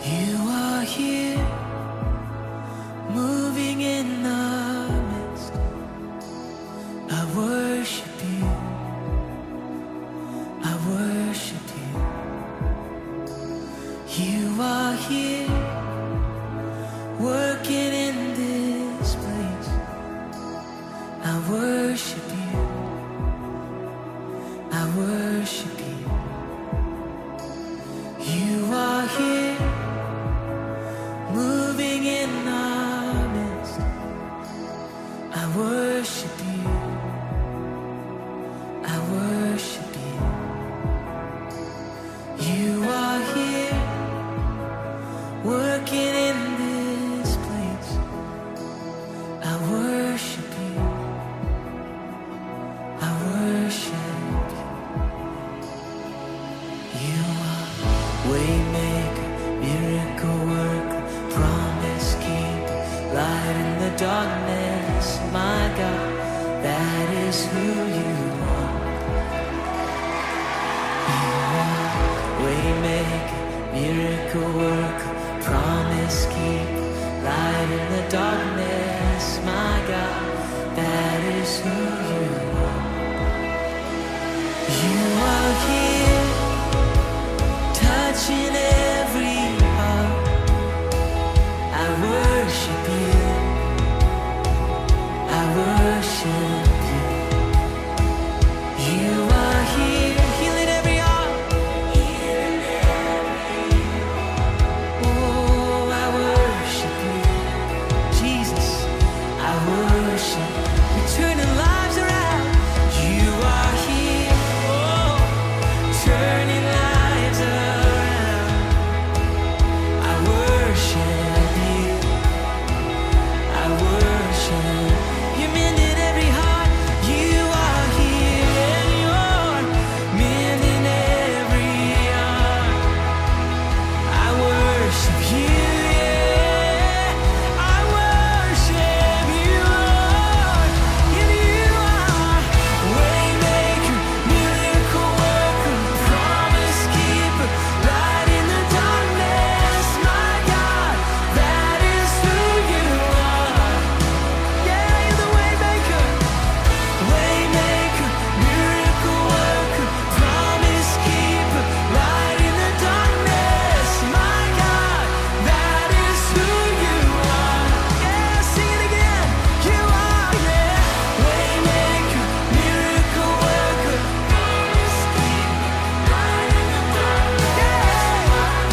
You are here, moving in the midst. I worship you. I worship you. You are here, working in this place. I worship you. I worship you. You are here, moving in our midst. I worship you. I worship you. You are here, working in this place. I worship you. I worship you. You are waymaker, miracle worker, promise keeper, light in the darkness. My God, that is who you are. You are waymaker, miracle worker, promise keeper, light in the darkness. My God, that is who you are. You are here, touching every heart. I worship you. I worship you. You are here, healing every heart. Healing every heart. Oh, I worship you, Jesus. I worship, you're turning lives around. You are here, oh, turning lives around. I worship you. I worship. You're mending every heart. You are here, and you're mending every heart. I worship you, yeah. I worship you, Lord. And you are waymaker, miracle worker, promise keeper, light in the darkness. My God, that is who you are. Yeah, you're the waymaker, waymaker, miracle worker, promise keeper, light in the darkness. My God, that is who you are. Yeah, sing it again. You are, yeah, waymaker, miracle worker, promise keeper, light in the darkness. Yeah,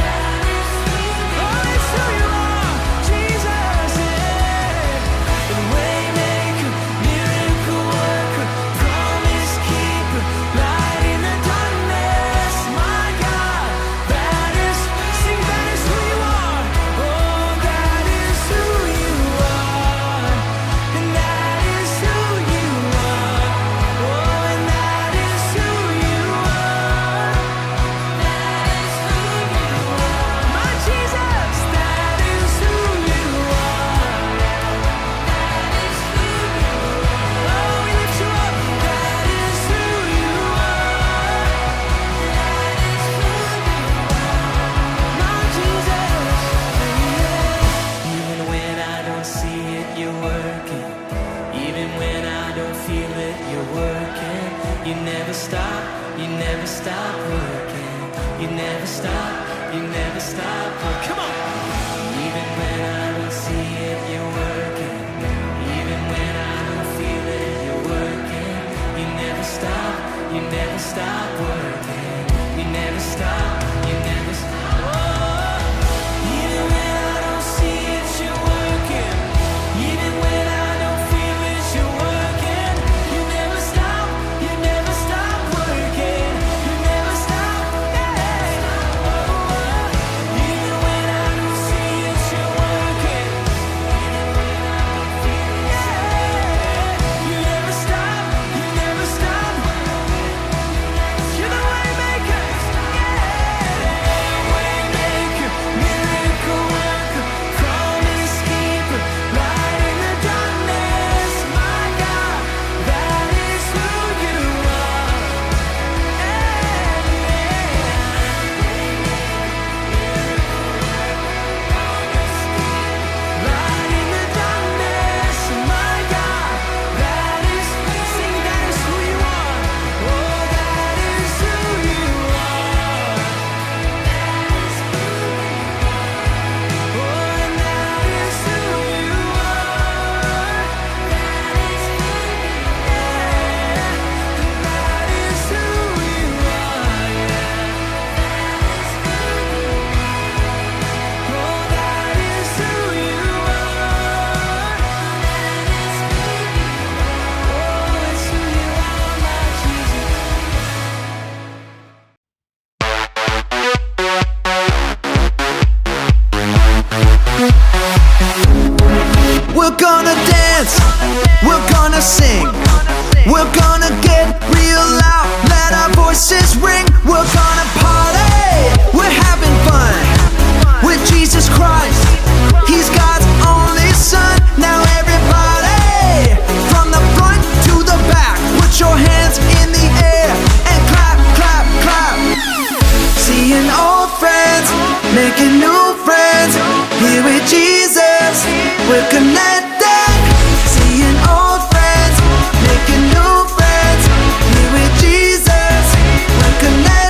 that is who you are. Oh, it's who you are, Jesus. Yeah, waymaker, miracle worker, promise keeper, light in the darkness. My God, that is, sing, that is who you are. Oh, that is who you are. And that is who you are. Oh, and that is who you are. That is who you are. My Jesus, that is who you are. That is who you are. Oh, we lift you up. That is who you are. That is who you are. My Jesus. Yeah. Even when I don't see it, you're working. Even when I don't feel it, you're working. You never stop. You never stop working. You never stop. You never stop working. Come on. Even when I don't see it, you're working. Even when I don't feel it, you're working. You never stop. You never stop working. You never stop. You never stop. Oh, even when I don't see it, you're working. Even when I don't feel it, you're working. You never stop. You never stop working. You never stop. Yeah. Oh, even when I don't see it, you're working. Even when I don't feel it, yeah. You never stop. You never stop. You're the way connected, seeing old friends, making new friends. Here with Jesus, we're connected.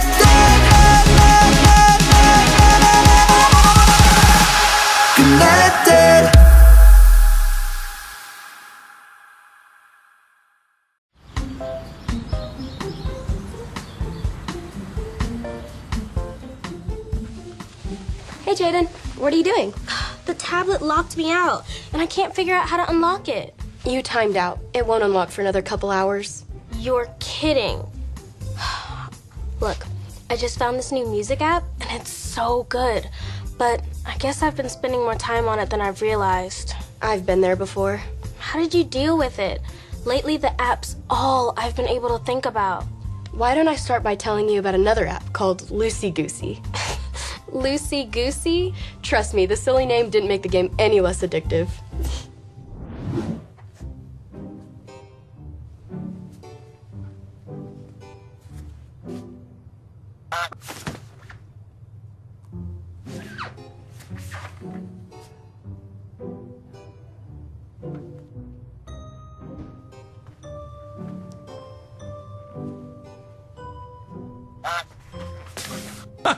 Connected. Hey Jaden, what are you doing? The tablet locked me out, and I can't figure out how to unlock it. You timed out. It won't unlock for another couple hours. You're kidding. Look, I just found this new music app, and it's so good. But I guess I've been spending more time on it than I've realized. I've been there before. How did you deal with it? Lately, the app's all I've been able to think about. Why don't I start by telling you about another app called Loosey Goosey? Loosey Goosey? Trust me, the silly name didn't make the game any less addictive.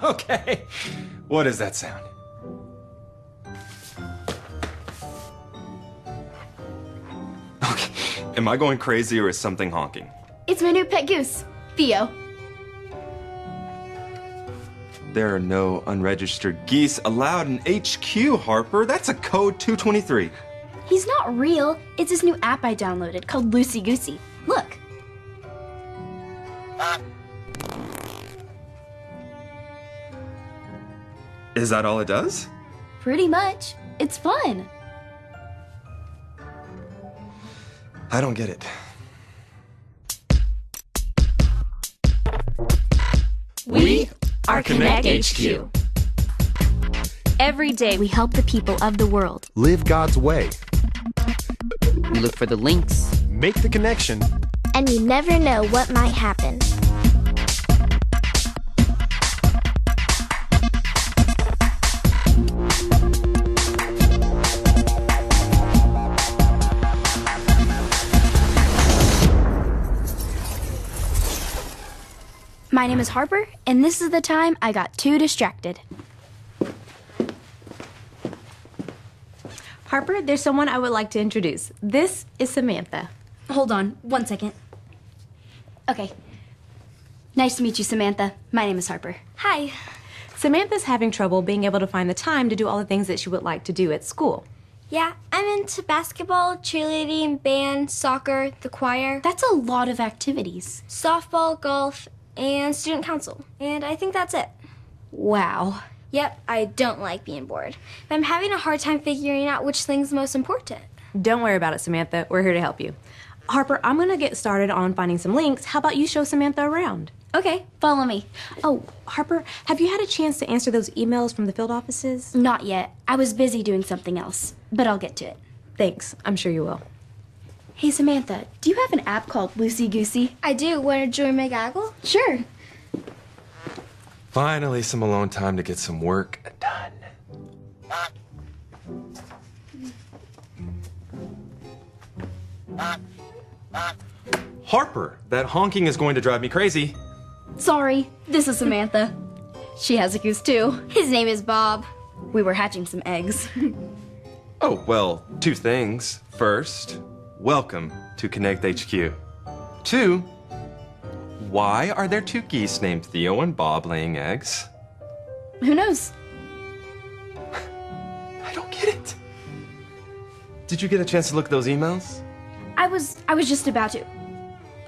Okay. What is that sound? Okay. Am I going crazy or is something honking? It's my new pet goose, Theo. There are no unregistered geese allowed in HQ, Harper. That's a code 223. He's not real. It's this new app I downloaded called Loosey Goosey. Look. Is that all it does? Pretty much. It's fun. I don't get it. We are Connect HQ. Every day we help the people of the world. Live God's way. We look for the links. Make the connection. And you never know what might happen. My name is Harper, and this is the time I got too distracted. Harper, there's someone I would like to introduce. This is Samantha. Hold on, 1 second. Okay. Nice to meet you, Samantha. My name is Harper. Hi. Samantha's having trouble being able to find the time to do all the things that she would like to do at school. Yeah, I'm into basketball, cheerleading, band, soccer, the choir, That's a lot of activities. softball, golf, and student council. And I think that's it. Wow. Yep, I don't like being bored. But I'm having a hard time figuring out which thing's most important. Don't worry about it, Samantha. We're here to help you. Harper, I'm going to get started on finding some links. How about you show Samantha around? Okay, follow me. Oh, Harper, have you had a chance to answer those emails from the field offices? Not yet. I was busy doing something else, but I'll get to it. Thanks. I'm sure you will. Hey, Samantha, do you have an app called Loosey Goosey? I do. Want to join my gaggle? Sure. Finally, some alone time to get some work done. Harper, that honking is going to drive me crazy. Sorry, this is Samantha. She has a goose too. His name is Bob. We were hatching some eggs. Oh, well, 2 things. First, welcome to Connect HQ. 2, why are there 2 geese named Theo and Bob laying eggs? Who knows? I don't get it. Did you get a chance to look at those emails? I was just about to.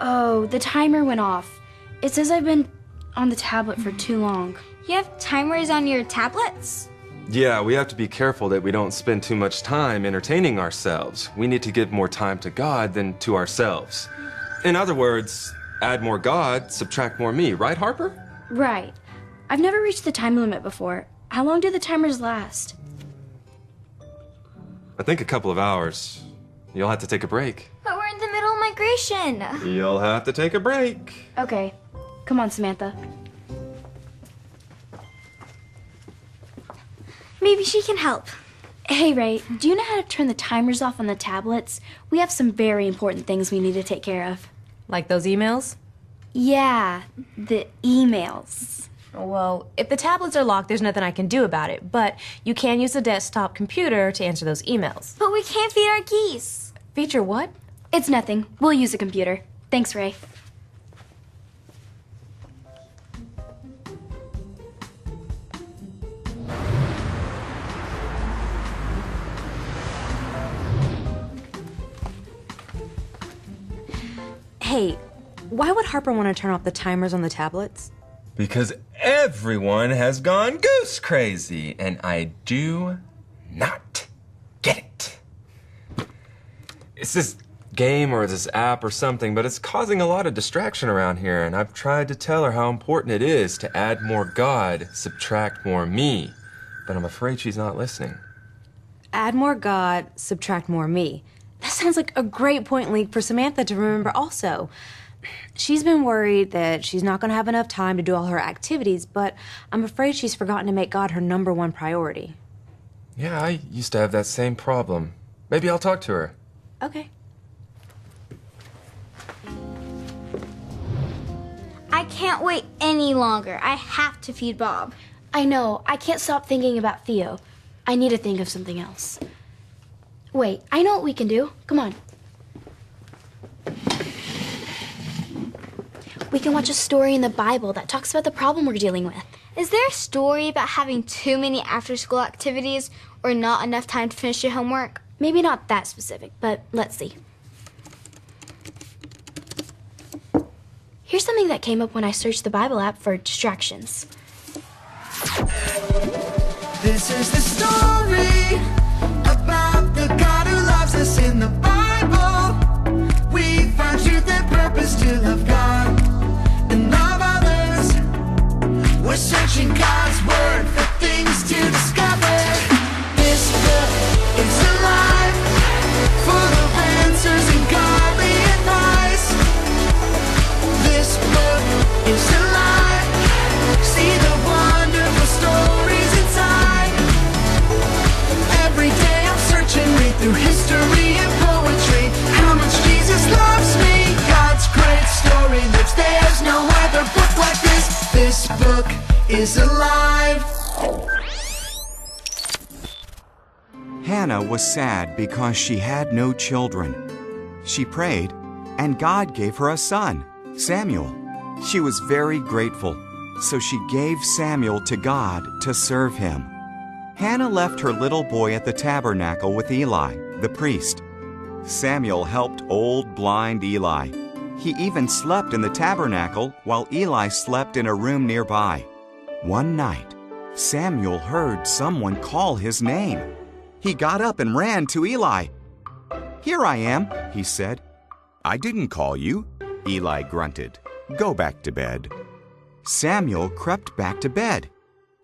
Oh, the timer went off. It says I've been on the tablet for too long. You have timers on your tablets? Yeah, we have to be careful that we don't spend too much time entertaining ourselves. We need to give more time to God than to ourselves. In other words, add more God, subtract more me, right, Harper? Right. I've never reached the time limit before. How long do the timers last? I think a couple of hours. You'll have to take a break. But we're in the middle of migration. You'll have to take a break. Okay. Come on, Samantha. Maybe she can help. Hey, Ray, do you know how to turn the timers off on the tablets? We have some very important things we need to take care of. Like those emails? Yeah, the emails. Well, if the tablets are locked, there's nothing I can do about it. But you can use the desktop computer to answer those emails. But we can't feed our geese. Feature what? It's nothing. We'll use a computer. Thanks, Ray. Hey, why would Harper want to turn off the timers on the tablets? Because everyone has gone goose crazy, and I do not get it. It's this game or this app or something, but it's causing a lot of distraction around here, and I've tried to tell her how important it is to add more God, subtract more me, but I'm afraid she's not listening. Add more God, subtract more me. That sounds like a great point link for Samantha to remember also. She's been worried that she's not going to have enough time to do all her activities, but I'm afraid she's forgotten to make God her #1 priority. Yeah, I used to have that same problem. Maybe I'll talk to her. Okay. I can't wait any longer. I have to feed Bob. I know. I can't stop thinking about Theo. I need to think of something else. Wait, I know what we can do. Come on. We can watch a story in the Bible that talks about the problem we're dealing with. Is there a story about having too many after-school activities or not enough time to finish your homework? Maybe not that specific, but let's see. Here's something that came up when I searched the Bible app for distractions. This is the story about the God who loves us in the Bible. We find truth and purpose to love God and love others. We're searching God's word for things to discover. This book is alive, full of answers and godly advice. This book is alive. See the wonderful stories inside. Every day I'm searching, read through history and poetry. How much Jesus loves me. God's great story lives. There's no other book like this. This book is alive. Hannah was sad because she had no children. She prayed, and God gave her a son, Samuel. She was very grateful, so she gave Samuel to God to serve him. Hannah left her little boy at the tabernacle with Eli, the priest. Samuel helped old blind Eli. He even slept in the tabernacle while Eli slept in a room nearby. One night, Samuel heard someone call his name. He got up and ran to Eli. "Here I am," he said. "I didn't call you," Eli grunted. "Go back to bed." Samuel crept back to bed.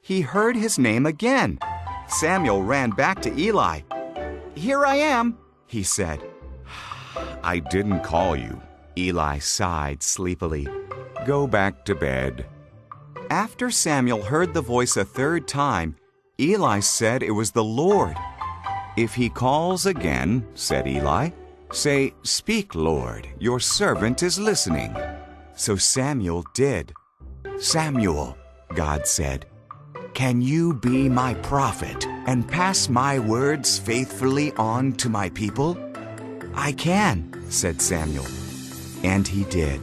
He heard his name again. Samuel ran back to Eli. "Here I am," he said. "I didn't call you," Eli sighed sleepily. "Go back to bed." After Samuel heard the voice a third time, Eli said it was the Lord. "If he calls again," said Eli, "say, 'Speak, Lord, your servant is listening.'" So Samuel did. "Samuel," God said, "can you be my prophet and pass my words faithfully on to my people?" "I can," said Samuel. And he did,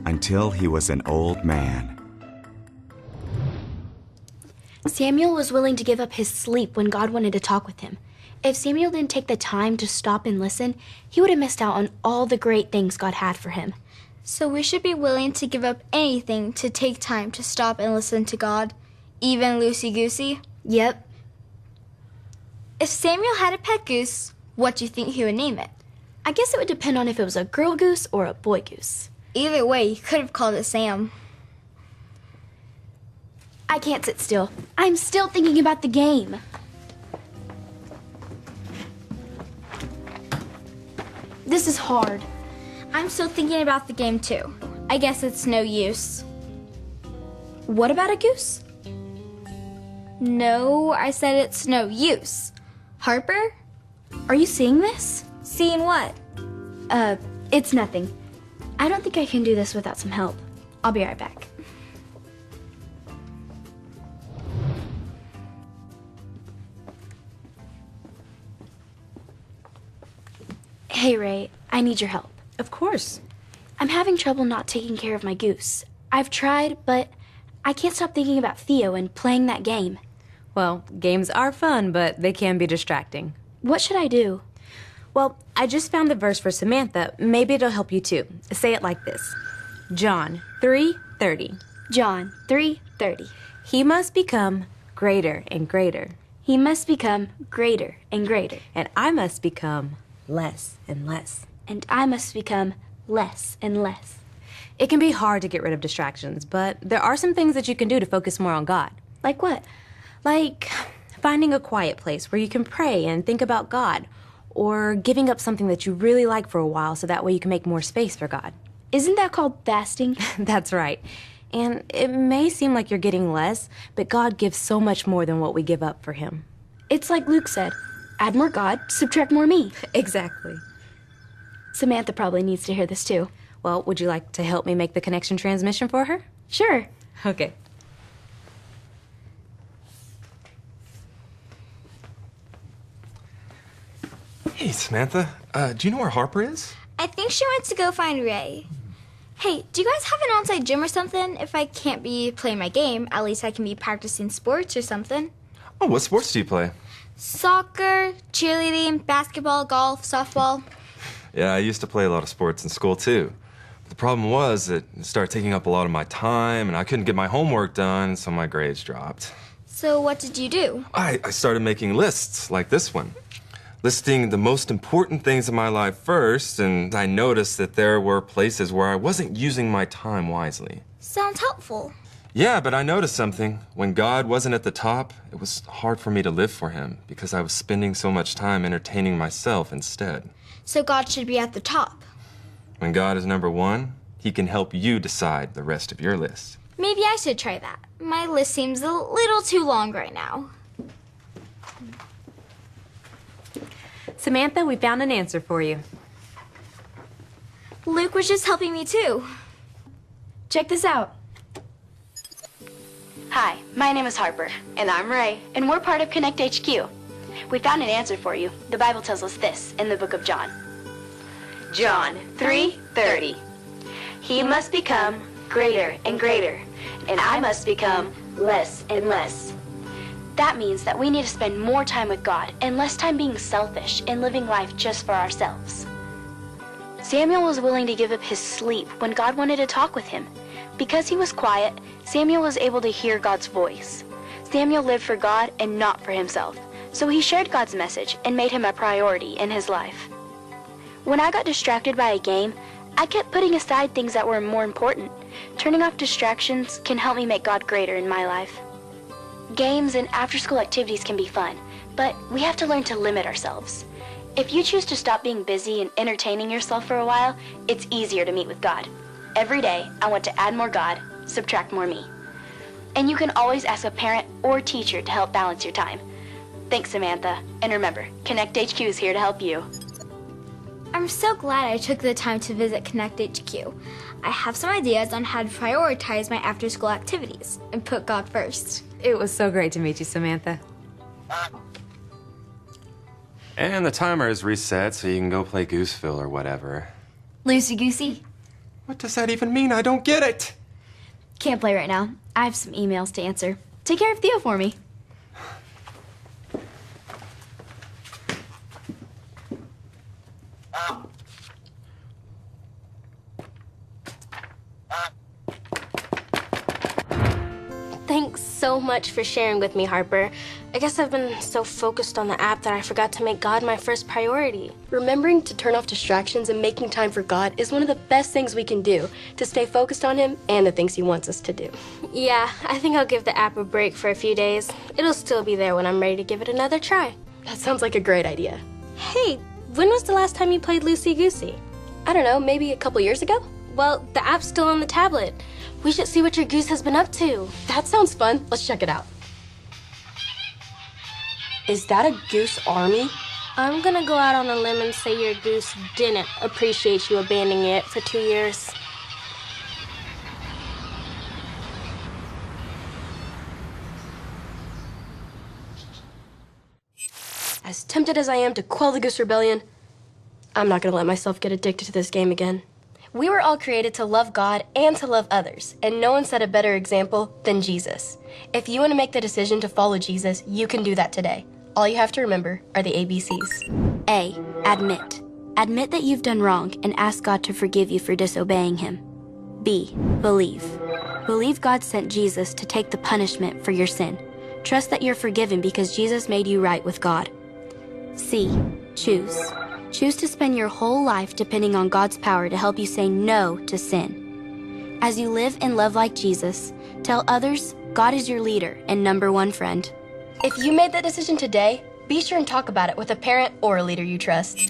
until he was an old man. Samuel was willing to give up his sleep when God wanted to talk with him. If Samuel didn't take the time to stop and listen, he would have missed out on all the great things God had for him. So we should be willing to give up anything to take time to stop and listen to God, even loosey-goosey? Yep. If Samuel had a pet goose, what do you think he would name it? I guess it would depend on if it was a girl goose or a boy goose. Either way, you could have called it Sam. I can't sit still. I'm still thinking about the game. This is hard. I'm still thinking about the game too. I guess it's no use. What about a goose? No, I said it's no use. Harper? Are you seeing this? Seeing what? It's nothing. I don't think I can do this without some help. I'll be right back. Hey, Ray, I need your help. Of course. I'm having trouble not taking care of my goose. I've tried, but I can't stop thinking about Theo and playing that game. Well, games are fun, but they can be distracting. What should I do? Well, I just found the verse for Samantha. Maybe it'll help you too. Say it like this. John 3:30. John 3:30. He must become greater and greater. He must become greater and greater. And I must become less and less. And I must become less and less. It can be hard to get rid of distractions, but there are some things that you can do to focus more on God. Like what? Like finding a quiet place where you can pray and think about God, or giving up something that you really like for a while so that way you can make more space for God. Isn't that called fasting? That's right. And it may seem like you're getting less, but God gives so much more than what we give up for Him. It's like Luke said, add more God, subtract more me. Exactly. Samantha probably needs to hear this too. Well, would you like to help me make the connection transmission for her? Sure. Okay. Hey, Samantha, do you know where Harper is? I think she went to go find Ray. Hey, do you guys have an on-site gym or something? If I can't be playing my game, at least I can be practicing sports or something. Oh, what sports do you play? Soccer, cheerleading, basketball, golf, softball. Yeah, I used to play a lot of sports in school, too. But the problem was that it started taking up a lot of my time, and I couldn't get my homework done, so my grades dropped. So what did you do? I started making lists like this one, listing the most important things in my life first, and I noticed that there were places where I wasn't using my time wisely. Sounds helpful. Yeah, but I noticed something. When God wasn't at the top, it was hard for me to live for Him because I was spending so much time entertaining myself instead. So God should be at the top. When God is number one, He can help you decide the rest of your list. Maybe I should try that. My list seems a little too long right now. Samantha, we found an answer for you. Luke was just helping me too. Check this out. Hi, my name is Harper. And I'm Ray. And we're part of Connect HQ. We found an answer for you. The Bible tells us this in the book of John. John 3:30. He must become greater and greater, and I must become less and less. That means that we need to spend more time with God and less time being selfish and living life just for ourselves. Samuel was willing to give up his sleep when God wanted to talk with him. Because he was quiet, Samuel was able to hear God's voice. Samuel lived for God and not for himself, so he shared God's message and made him a priority in his life. When I got distracted by a game, I kept putting aside things that were more important. Turning off distractions can help me make God greater in my life. Games and after-school activities can be fun, but we have to learn to limit ourselves. If you choose to stop being busy and entertaining yourself for a while, it's easier to meet with God. Every day, I want to add more God, subtract more me. And you can always ask a parent or teacher to help balance your time. Thanks, Samantha. And remember, Connect HQ is here to help you. I'm so glad I took the time to visit Connect HQ. I have some ideas on how to prioritize my after-school activities and put God first. It was so great to meet you, Samantha. And the timer is reset so you can go play Gooseville or whatever. Loosey-goosey. What does that even mean? I don't get it. Can't play right now. I have some emails to answer. Take care of Theo for me. Thanks so much for sharing with me, Harper. I guess I've been so focused on the app that I forgot to make God my first priority. Remembering to turn off distractions and making time for God is one of the best things we can do to stay focused on Him and the things He wants us to do. Yeah, I think I'll give the app a break for a few days. It'll still be there when I'm ready to give it another try. That sounds like a great idea. Hey, when was the last time you played Loosey Goosey? I don't know, maybe a couple years ago? Well, the app's still on the tablet. We should see what your goose has been up to. That sounds fun. Let's check it out. Is that a goose army? I'm gonna go out on a limb and say your goose didn't appreciate you abandoning it for 2 years. As tempted as I am to quell the Goose Rebellion, I'm not gonna let myself get addicted to this game again. We were all created to love God and to love others, and no one set a better example than Jesus. If you want to make the decision to follow Jesus, you can do that today. All you have to remember are the ABCs. A. Admit. Admit that you've done wrong and ask God to forgive you for disobeying Him. B. Believe. Believe God sent Jesus to take the punishment for your sin. Trust that you're forgiven because Jesus made you right with God. C. Choose. Choose to spend your whole life depending on God's power to help you say no to sin. As you live and love like Jesus, tell others God is your leader and number one friend. If you made that decision today, be sure and talk about it with a parent or a leader you trust.